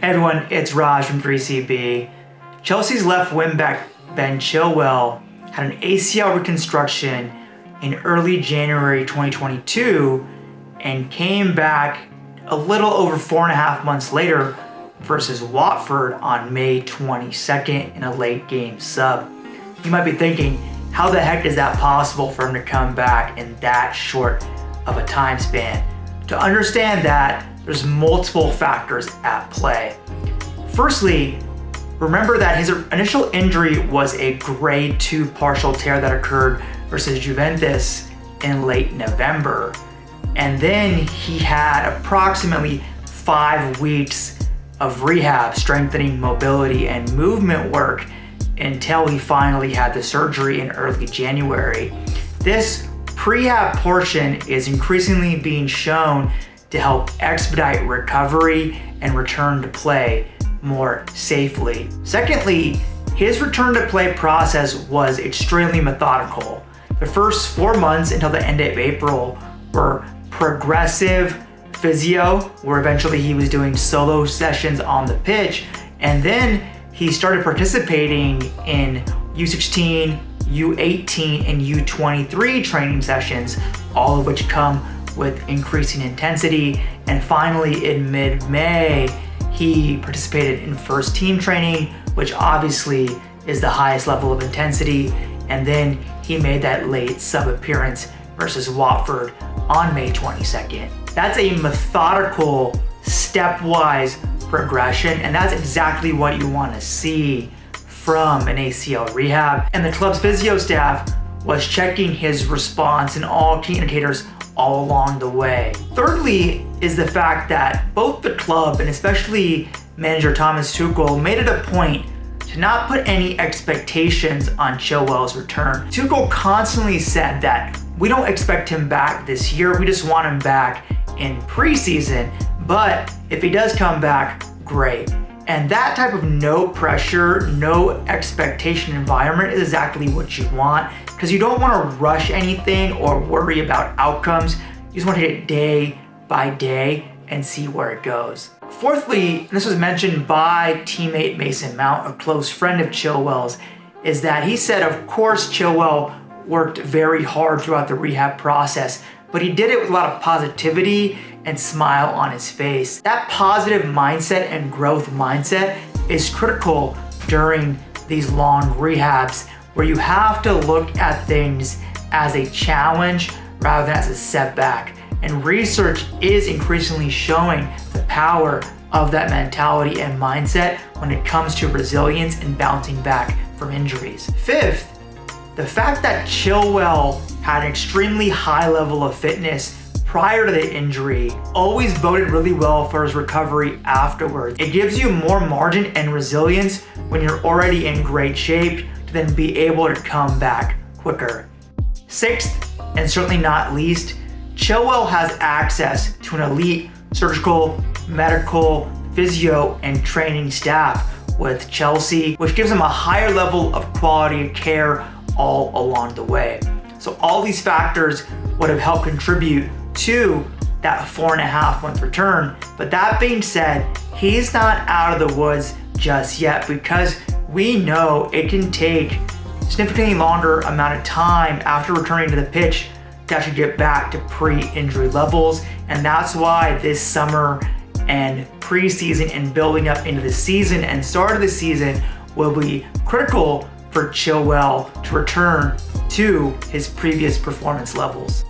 Hey everyone, it's Raj from 3CB. Chelsea's left wingback Ben Chilwell had an ACL reconstruction in early January 2022 and came back a little over 4.5 months later versus Watford on May 22nd in a late game sub. You might be thinking, how the heck is that possible for him to come back in that short of a time span? To understand that, there's multiple factors at play. Firstly, remember that his initial injury was a grade 2 partial tear that occurred versus Juventus in late November. And then he had approximately 5 weeks of rehab, strengthening mobility and movement work until he finally had the surgery in early January. This prehab portion is increasingly being shown to help expedite recovery and return to play more safely. Secondly, his return to play process was extremely methodical. The first 4 months until the end of April were progressive physio, where eventually he was doing solo sessions on the pitch, and then he started participating in U16, U18, and U23 training sessions, all of which come with increasing intensity. And finally, in mid-May, he participated in first team training, which obviously is the highest level of intensity. And then he made that late sub appearance versus Watford on May 22nd. That's a methodical, stepwise progression, and that's exactly what you want to see from an ACL rehab. And the club's physio staff was checking his response and all key indicators all along the way. Thirdly is the fact that both the club and especially manager Thomas Tuchel made it a point to not put any expectations on Chilwell's return. Tuchel constantly said that we don't expect him back this year, we just want him back in preseason, but if he does come back, great. And that type of no pressure, no expectation environment is exactly what you want, because you don't want to rush anything or worry about outcomes. You just want to take it day by day and see where it goes. Fourthly, and this was mentioned by teammate Mason Mount, a close friend of Chilwell's, is that he said, of course, Chilwell worked very hard throughout the rehab process, but he did it with a lot of positivity and smile on his face. That positive mindset and growth mindset is critical during these long rehabs, where you have to look at things as a challenge rather than as a setback. And research is increasingly showing the power of that mentality and mindset when it comes to resilience and bouncing back from injuries. Fifth, the fact that Chilwell had an extremely high level of fitness prior to the injury always boded really well for his recovery afterwards. It gives you more margin and resilience when you're already in great shape to then be able to come back quicker. Sixth, and certainly not least, Chilwell has access to an elite surgical, medical, physio, and training staff with Chelsea, which gives him a higher level of quality of care all along the way. So all these factors would have helped contribute to that 4.5 month return. But that being said, he's not out of the woods just yet, because we know it can take significantly longer amount of time after returning to the pitch to actually get back to pre-injury levels. And that's why this summer and preseason and building up into the season and start of the season will be critical for Chilwell to return to his previous performance levels.